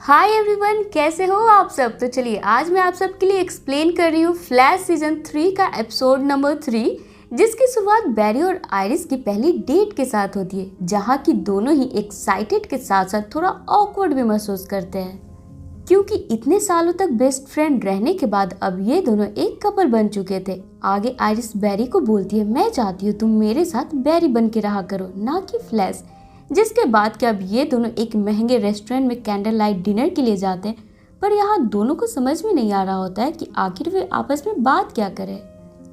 Hi everyone, कैसे हो आप सब। तो चलिए आज मैं आप सबके लिए एक्सप्लेन कर रही हूँ फ्लैश सीजन 3 का एपिसोड नंबर 3, जिसकी शुरुआत बैरी और आइरिस की पहली डेट के साथ होती है, जहाँ की दोनों ही एक्साइटेड के साथ साथ थोड़ा ऑकवर्ड भी महसूस करते हैं, क्योंकि इतने सालों तक बेस्ट फ्रेंड रहने के बाद अब ये दोनों एक कपल बन चुके थे। आगे आइरिस बैरी को बोलती है, मैं चाहती हूँ तुम मेरे साथ बैरी बन के रहा करो, ना कि फ्लैश। जिसके बाद कि अब ये दोनों एक महंगे रेस्टोरेंट में कैंडल लाइट डिनर के लिए जाते हैं, पर यहाँ दोनों को समझ में नहीं आ रहा होता है कि आखिर वे आपस में बात क्या करें।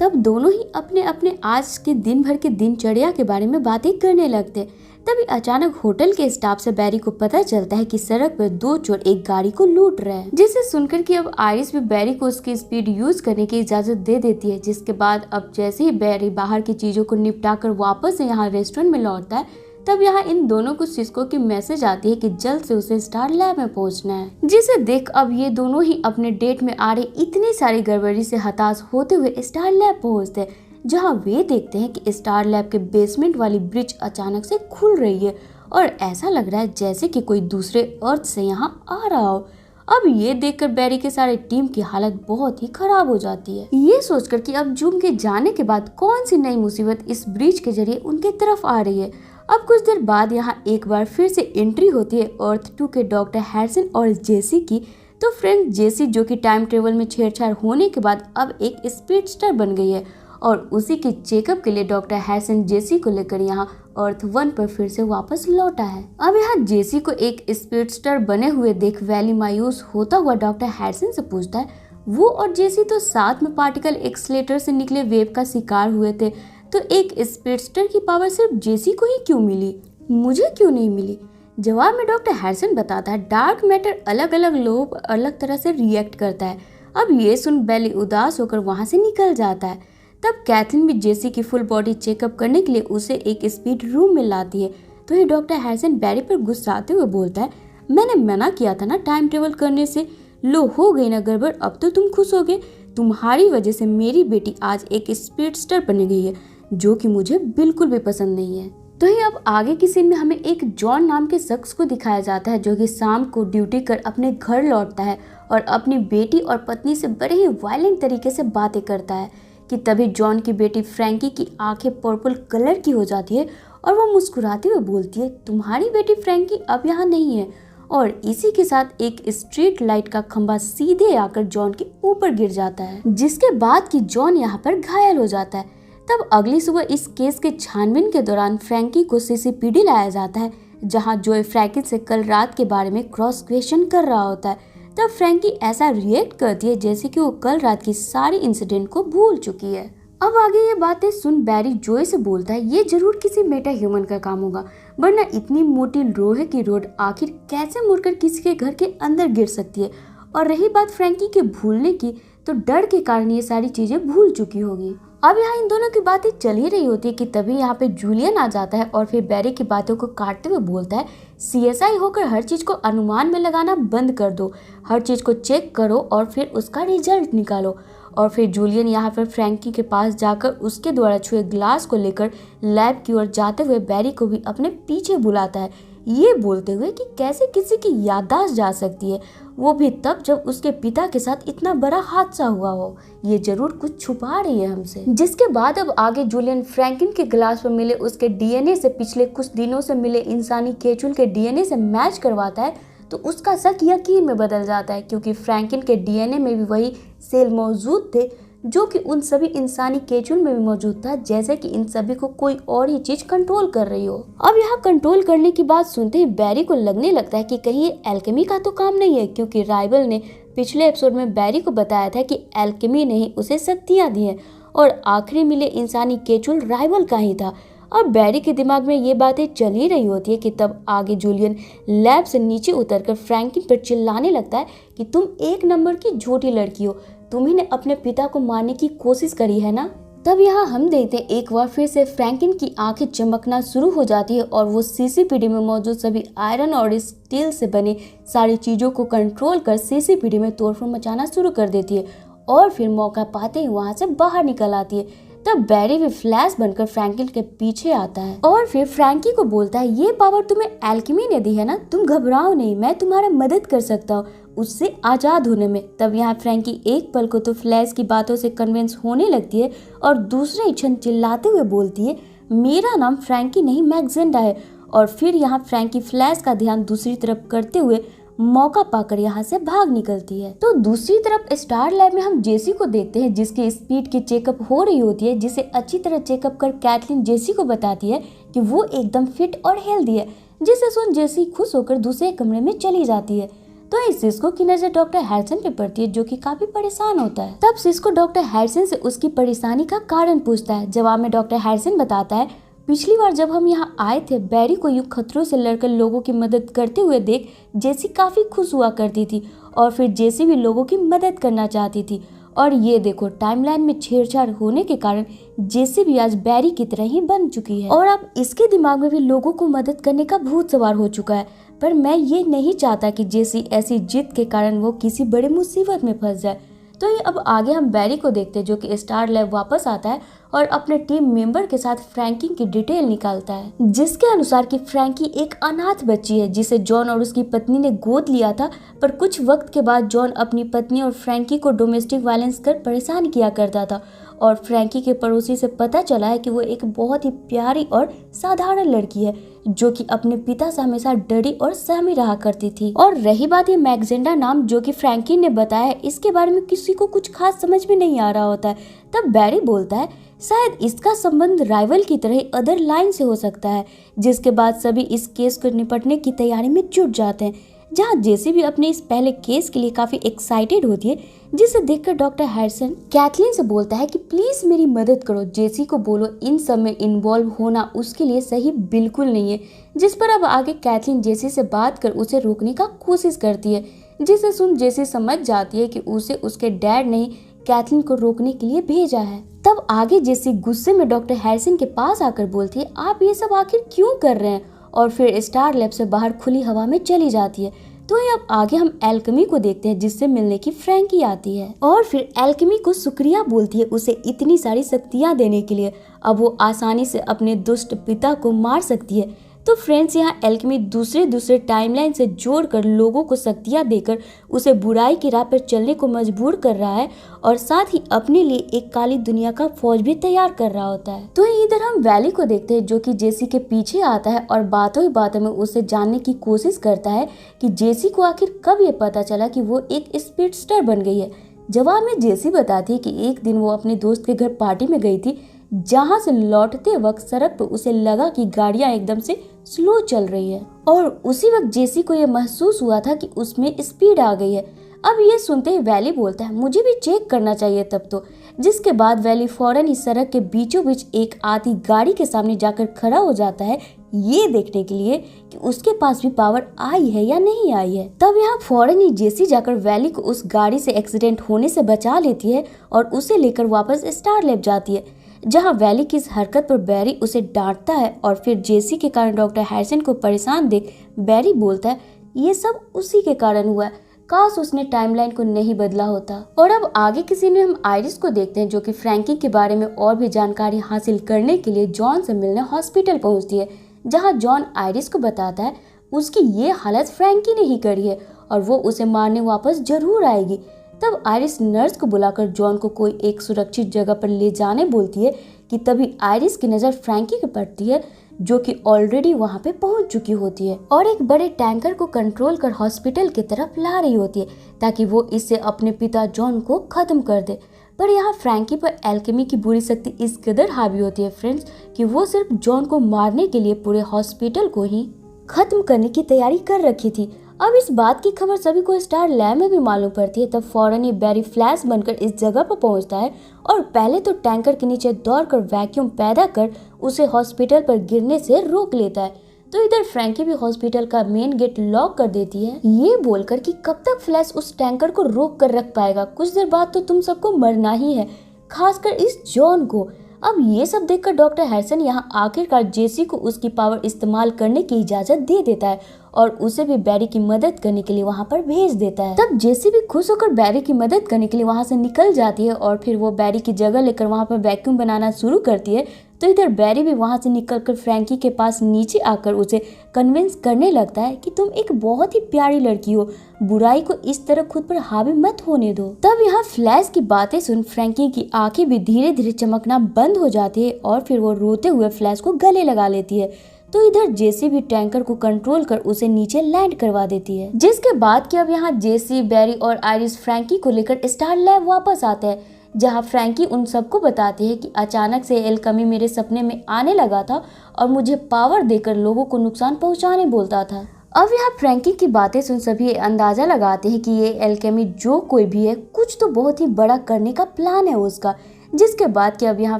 तब दोनों ही अपने अपने आज के दिन भर के दिनचर्या के बारे में बातें करने लगते। तभी अचानक होटल के स्टाफ से बैरी को पता चलता है कि सड़क पर दो चोर एक गाड़ी को लूट रहे हैं, जिसे सुनकर कि अब आइरिस भी बैरी को उसकी स्पीड यूज करने की इजाजत दे देती है। जिसके बाद अब जैसे ही बैरी बाहर की चीजों को निपटाकर वापस यहाँ रेस्टोरेंट में लौटता है, तब यहाँ इन दोनों को सिस्को की मैसेज आती है कि जल्द से उसे स्टार लैब में पहुंचना है। जिसे देख अब ये दोनों ही अपने डेट में आ रही इतनी सारी गड़बड़ी से हताश होते हुए स्टार लैब पहुंचते हैं, जहाँ वे देखते हैं कि स्टार लैब के बेसमेंट वाली ब्रिज अचानक से खुल रही है और ऐसा लग रहा है जैसे कि कोई दूसरे अर्थ से यहाँ आ रहा हो। अब ये देखकर बैरी के सारे टीम की हालत बहुत ही खराब हो जाती है, ये सोचकर कि अब जूम के जाने के बाद कौन सी नई मुसीबत इस ब्रिज के जरिए उनके तरफ आ रही है। अब कुछ देर बाद यहाँ एक बार फिर से एंट्री होती है अर्थ 2 के डॉक्टर हैरिसन और जेसी की। तो फ्रेंड जेसी, जो कि टाइम ट्रेवल में छेड़छाड़ होने के बाद अब एक स्पीडस्टर बन गई है, और उसी के चेकअप के लिए डॉक्टर हैरिसन जेसी को लेकर यहाँ अर्थ 1 पर फिर से वापस लौटा है। अब यहाँ जेसी को एक स्पीडस्टर बने हुए देख वैली मायूस होता हुआ डॉक्टर हैरिसन से पूछता है, वो और जेसी तो साथ में पार्टिकल एक्सलेटर से निकले वेव का शिकार हुए थे, तो एक स्पीडस्टर की पावर सिर्फ जेसी को ही क्यों मिली, मुझे क्यों नहीं मिली। जवाब में डॉक्टर हैरिसन बताता है, डार्क मैटर अलग अलग लोगों पर अलग तरह से रिएक्ट करता है। अब ये सुन बैली उदास होकर वहां से निकल जाता है। तब कैथरीन भी जेसी की फुल बॉडी चेकअप करने के लिए उसे एक स्पीड रूम में लाती है। तो ये डॉक्टर हैरिसन बैरी पर गुस्साते हुए बोलता है, मैंने मना किया था ना टाइम ट्रेवल करने से, लो हो गई ना गड़बड़, अब तो तुम खुश हो गए। तुम्हारी वजह से मेरी बेटी आज एक स्पीडस्टर बन गई है, जो कि मुझे बिल्कुल भी पसंद नहीं है। तो ही अब आगे की सीन में हमें एक जॉन नाम के शख्स को दिखाया जाता है, जो कि शाम को ड्यूटी कर अपने घर लौटता है और अपनी बेटी और पत्नी से बड़े ही वायलेंट तरीके से बातें करता है कि तभी जॉन की बेटी फ्रैंकी की आंखें पर्पल कलर की हो जाती है और वो मुस्कुराते हुए बोलती है, तुम्हारी बेटी फ्रैंकी अब यहाँ नहीं है। और इसी के साथ एक स्ट्रीट लाइट का खंभा सीधे आकर जॉन के ऊपर गिर जाता है, जिसके बाद कि जॉन यहाँ पर घायल हो जाता है। तब अगली सुबह इस केस के छानबीन के दौरान फ्रैंकी को सीसीपीडी लाया जाता है, जहां जोए फ्रैंकी से कल रात के बारे में क्रॉस क्वेश्चन कर रहा होता है। तब फ्रैंकी ऐसा रिएक्ट करती है जैसे कि वो कल रात की सारी इंसिडेंट को भूल चुकी है। अब आगे ये बातें सुन बैरी जोए से बोलता है, ये जरूर किसी मेटा ह्यूमन का काम होगा, वरना इतनी मोटी लोहे की रोड आखिर कैसे मुड़कर किसी के घर के अंदर गिर सकती है। और रही बात फ्रैंकी के भूलने की, तो डर के कारण ये सारी चीजें भूल चुकी होगी। अब यहाँ इन दोनों की बातें चल ही रही होती है कि तभी यहाँ पे जूलियन आ जाता है और फिर बैरी की बातों को काटते हुए बोलता है, सीएसआई होकर हर चीज को अनुमान में लगाना बंद कर दो, हर चीज को चेक करो और फिर उसका रिजल्ट निकालो। और फिर जूलियन यहाँ पर फ्रैंकी के पास जाकर उसके द्वारा छुए ग्लास को लेकर लैब की ओर जाते हुए बैरी को भी अपने पीछे बुलाता है, ये बोलते हुए कि कैसे किसी की याददाश्त जा सकती है, वो भी तब जब उसके पिता के साथ इतना बड़ा हादसा हुआ हो, ये जरूर कुछ छुपा रही है हमसे। जिसके बाद अब आगे जूलियन फ्रैंकिन के ग्लास पर मिले उसके डीएनए से पिछले कुछ दिनों से मिले इंसानी केचुल के डीएनए से मैच करवाता है, तो उसका शक यकीन में बदल जाता है, क्योंकि फ्रैंकिन के डीएनए में भी वही सेल मौजूद थे जो कि उन सभी इंसानी केचुल में भी मौजूद था, जैसे कि इन सभी को कोई और ही चीज कंट्रोल कर रही हो। अब यहाँ कंट्रोल करने की बात सुनते ही बैरी को लगने लगता है कि कहीं ये एल्केमी का तो काम नहीं है, क्योंकि राइवल ने पिछले एपिसोड में बैरी को बताया था कि एल्केमी ने ही उसे शक्तियां दी है और आखिरी मिले इंसानी केचुल राइवल का ही था। अब बैरी के दिमाग में ये बातें चल ही रही होती है कि तब आगे जूलियन लैब से नीचे उतरकर फ्रैंकिन पर चिल्लाने लगता है कि तुम एक नंबर की झूठी लड़की हो, तुम्ही ने अपने पिता को मारने की कोशिश करी है ना। तब यहाँ हम देखते हैं एक बार फिर से फ्रैंकिन की आंखें चमकना शुरू हो जाती है और वो सीसीपीडी में मौजूद सभी आयरन और स्टील से बने सारी चीजों को कंट्रोल कर सीसीपीडी में तोड़फोड़ मचाना शुरू कर देती है और फिर मौका पाते ही वहां से बाहर निकल आती है। तब बैरी भी फ्लैश बनकर फ्रैंकलिन के पीछे आता है और फिर फ्रैंकी को बोलता है, ये पावर तुम्हें एल्केमी ने दी है ना, तुम घबराओ नहीं, मैं तुम्हारा मदद कर सकता हूँ उससे आजाद होने में। तब यहाँ फ्रैंकी एक पल को तो फ्लैश की बातों से कन्विंस होने लगती है और दूसरे क्षण चिल्लाते हुए बोलती है, मेरा नाम फ्रैंकी नहीं मैग्जेंडा है। और फिर यहाँ फ्रैंकी फ्लैश का ध्यान दूसरी तरफ करते हुए मौका पाकर यहाँ से भाग निकलती है। तो दूसरी तरफ स्टार लैब में हम जेसी को देखते हैं जिसकी स्पीड की चेकअप हो रही होती है, जिसे अच्छी तरह चेकअप कर कैथलीन जेसी को बताती है कि वो एकदम फिट और हेल्दी है, जिसे सुन जेसी खुश होकर दूसरे कमरे में चली जाती है। तो इस सिस्को की नजर डॉक्टर हैरिसन पे पड़ती है जो कि काफी परेशान होता है। तब सिस्को डॉक्टर हैरिसन से उसकी परेशानी का कारण पूछता है। जवाब में डॉक्टर हैरिसन बताता है, पिछली बार जब हम यहाँ आए थे बैरी को यूं खतरों से लड़कर लोगों की मदद करते हुए देख जेसी काफी खुश हुआ करती थी और फिर जेसी भी लोगों की मदद करना चाहती थी। और ये देखो टाइमलाइन में छेड़छाड़ होने के कारण जेसी भी आज बैरी की तरह ही बन चुकी है और अब इसके दिमाग में भी लोगों को मदद करने का भूत सवार हो चुका है। पर मैं ये नहीं चाहता कि जेसी ऐसी जिद के कारण वो किसी बड़े मुसीबत में फंस जाए। तो ये अब आगे हम बैरी को देखते हैं जो कि स्टार लैब वापस आता है और अपने टीम मेंबर के साथ फ्रैंकी की डिटेल निकालता है, जिसके अनुसार कि फ्रैंकी एक अनाथ बच्ची है जिसे जॉन और उसकी पत्नी ने गोद लिया था। पर कुछ वक्त के बाद जॉन अपनी पत्नी और फ्रैंकी को डोमेस्टिक वायलेंस कर परेशान किया करता था और फ्रैंकी के पड़ोसी से पता चला है कि वो एक बहुत ही प्यारी और साधारण लड़की है जो कि अपने पिता से हमेशा डरी और सहमी रहा करती थी। और रही बात ये मैग्जेंडा नाम जो कि फ्रैंकी ने बताया, इसके बारे में किसी को कुछ खास समझ में नहीं आ रहा होता है। तब बैरी बोलता है, शायद इसका संबंध राइवल की तरह अदर लाइन से हो सकता है, जिसके बाद सभी इस केस को निपटने की तैयारी में जुट जाते हैं। जहाँ जेसी भी अपने इस पहले केस के लिए काफी एक्साइटेड होती है, जिसे देखकर डॉक्टर हैरिसन कैथलीन से बोलता है कि प्लीज मेरी मदद करो, जेसी को बोलो इन सब में इन्वॉल्व होना उसके लिए सही बिल्कुल नहीं है। जिस पर अब आगे कैथलीन जेसी से बात कर उसे रोकने का कोशिश करती है, जिसे सुन जेसी समझ जाती है कि उसे उसके डैड ने कैथलीन को रोकने के लिए भेजा है। तब आगे जेसी गुस्से में डॉक्टर हैरिसन के पास आकर बोलती है, आप ये सब आखिर क्यों कर रहे हैं, और फिर स्टार लैब से बाहर खुली हवा में चली जाती है। तो अब आगे हम एल्केमी को देखते हैं जिससे मिलने की फ्रैंकी आती है और फिर एल्केमी को शुक्रिया बोलती है उसे इतनी सारी शक्तियां देने के लिए। अब वो आसानी से अपने दुष्ट पिता को मार सकती है। तो फ्रेंड्स यहाँ एल्केमी दूसरे टाइमलाइन से जोड़कर लोगों को शक्तियाँ देकर उसे बुराई की राह पर चलने को मजबूर कर रहा है और साथ ही अपने लिए एक काली दुनिया का फौज भी तैयार कर रहा होता है। तो इधर हम वैली को देखते हैं जो कि जेसी के पीछे आता है और बातों ही बातों में उसे जानने की कोशिश करता है कि जेसी को आखिर कब ये पता चला कि वो एक स्पीडस्टर बन गई है। जवाब में जेसी बताती है कि एक दिन वो अपने दोस्त के घर पार्टी में गई थी, जहां से लौटते वक्त सड़क पर उसे लगा कि गाड़ियां एकदम से स्लो चल रही है और उसी वक्त जेसी को यह महसूस हुआ था कि उसमें स्पीड आ गई है। अब ये सुनते ही वैली बोलता है, मुझे भी चेक करना चाहिए तब तो। जिसके बाद वैली फौरन ही सड़क के बीचों बीच एक आती गाड़ी के सामने जाकर खड़ा हो जाता है, ये देखने के लिए कि उसके पास भी पावर आई है या नहीं आई है। तब यहाँ फौरन ही जेसी जाकर वैली को उस गाड़ी से एक्सीडेंट होने से बचा लेती है और उसे लेकर वापस स्टार लैब जाती है, जहां वैली की इस हरकत पर बैरी उसे डांटता है और फिर जेसी के कारण डॉक्टर हैरिसन को परेशान देख बैरी बोलता है, ये सब उसी के कारण हुआ है, काश उसने टाइमलाइन को नहीं बदला होता। और अब आगे किसी में हम आयरिस को देखते हैं जो कि फ्रैंकी के बारे में और भी जानकारी हासिल करने के लिए जॉन से मिलने हॉस्पिटल पहुंचती है, जहां जॉन आयरिस को बताता है उसकी ये हालत फ्रैंकी ने ही करी है और वो उसे मारने वापस जरूर आएगी। तब आयरिस नर्स को बुलाकर जॉन को कोई एक सुरक्षित जगह पर ले जाने बोलती है कि तभी आयरिस की नजर फ्रैंकी पर पड़ती है जो कि ऑलरेडी वहां पे पहुंच चुकी होती है और एक बड़े टैंकर को कंट्रोल कर हॉस्पिटल की तरफ ला रही होती है ताकि वो इससे अपने पिता जॉन को खत्म कर दे। पर यहाँ फ्रैंकी पर एल्केमी की बुरी शक्ति इस कदर हावी होती है फ्रेंड्स कि वो सिर्फ जॉन को मारने के लिए पूरे हॉस्पिटल को ही खत्म करने की तैयारी कर रखी थी। अब इस बात की खबर सभी को स्टार लैब में भी मालूम पड़ती है। तब फौरन ही बैरी फ्लैश बनकर इस जगह पर पहुंचता है और पहले तो टैंकर के नीचे दौड़कर वैक्यूम पैदा कर उसे हॉस्पिटल पर गिरने से रोक लेता है। तो इधर फ्रैंकी भी हॉस्पिटल का मेन गेट लॉक कर देती है, ये बोलकर कि कब तक फ्लैश उस टैंकर को रोक कर रख पाएगा, कुछ देर बाद तो तुम सबको मरना ही है, खासकर इस जॉन को। अब ये सब देखकर डॉक्टर हैरिसन यहाँ आखिरकार जेसी को उसकी पावर इस्तेमाल करने की इजाजत दे देता है और उसे भी बैरी की मदद करने के लिए वहाँ पर भेज देता है। तब जेसी भी खुश होकर बैरी की मदद करने के लिए वहाँ से निकल जाती है और फिर वो बैरी की जगह लेकर वहाँ पर वैक्यूम बनाना शुरू करती है। तो इधर बैरी भी वहाँ से निकलकर फ्रैंकी के पास नीचे आकर उसे कन्विंस करने लगता है कि तुम एक बहुत ही प्यारी लड़की हो, बुराई को इस तरह खुद पर हावी मत होने दो। तब यहाँ फ्लैश की बातें सुन फ्रैंकी की आंखें भी धीरे धीरे चमकना बंद हो जाती है और फिर वो रोते हुए फ्लैश को गले लगा लेती है। तो इधर जेसी भी टैंकर को कंट्रोल कर उसे नीचे लैंड करवा देती है, जिसके बाद कि अब यहाँ जेसी, बैरी और आइरिस फ्रैंकी को लेकर स्टार लैब वापस आते हैं, जहाँ फ्रैंकी उन सबको बताती है कि अचानक से एल्केमी मेरे सपने में आने लगा था और मुझे पावर देकर लोगों को नुकसान पहुंचाने बोलता था। अब यहाँ फ्रैंकी की बातें सुन सभी अंदाजा लगाते हैं कि ये एल्केमी जो कोई भी है कुछ तो बहुत ही बड़ा करने का प्लान है उसका, जिसके बाद कि अब यहाँ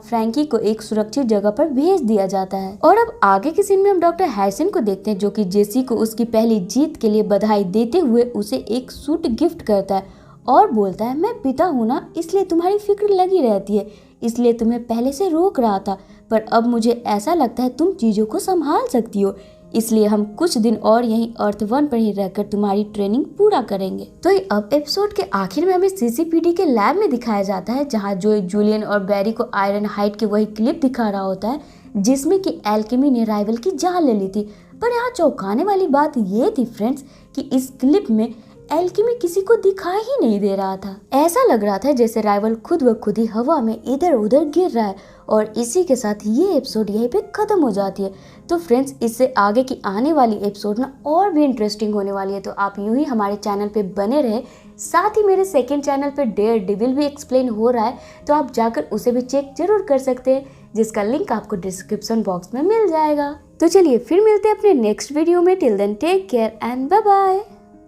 फ्रैंकी को एक सुरक्षित जगह पर भेज दिया जाता है। और अब आगे के सीन में हम डॉक्टर हैरिसन को देखते हैं, जो कि जेसी को उसकी पहली जीत के लिए बधाई देते हुए उसे एक सूट गिफ्ट करता है और बोलता है, मैं पिता हूँ ना, इसलिए तुम्हारी फिक्र लगी रहती है, इसलिए तुम्हें पहले से रोक रहा था, पर अब मुझे ऐसा लगता है तुम चीजों को संभाल सकती हो, इसलिए हम कुछ दिन और यहीं अर्थ 1 पर ही रहकर तुम्हारी ट्रेनिंग पूरा करेंगे। तो अब एपिसोड के आखिर में हमें सीसीपीडी के लैब में दिखाया जाता है, जहाँ जोई जूलियन और बैरी को आयरन हाइट की वही क्लिप दिखा रहा होता है जिसमें कि एल्केमी ने राइवल की जान ले ली थी। पर यहाँ चौंकाने वाली बात ये थी फ्रेंड्स कि इस क्लिप में एल्केमी किसी को दिखाई ही नहीं दे रहा था। ऐसा लग रहा था जैसे राइवल खुद व खुद ही हवा में इधर उधर गिर रहा है। और इसी के साथ ये एपिसोड यहीं पे खत्म हो जाती है। तो फ्रेंड्स, इससे आगे की आने वाली एपिसोड ना और भी इंटरेस्टिंग होने वाली है, तो आप यूं ही हमारे चैनल पे बने रहे। साथ ही मेरे सेकंड चैनल पे डेयर डेविल भी एक्सप्लेन हो रहा है, तो आप जाकर उसे भी चेक जरूर कर सकते हैं, जिसका लिंक आपको डिस्क्रिप्शन बॉक्स में मिल जाएगा। तो चलिए फिर मिलते हैं अपने नेक्स्ट वीडियो में। Till then take care and bye bye.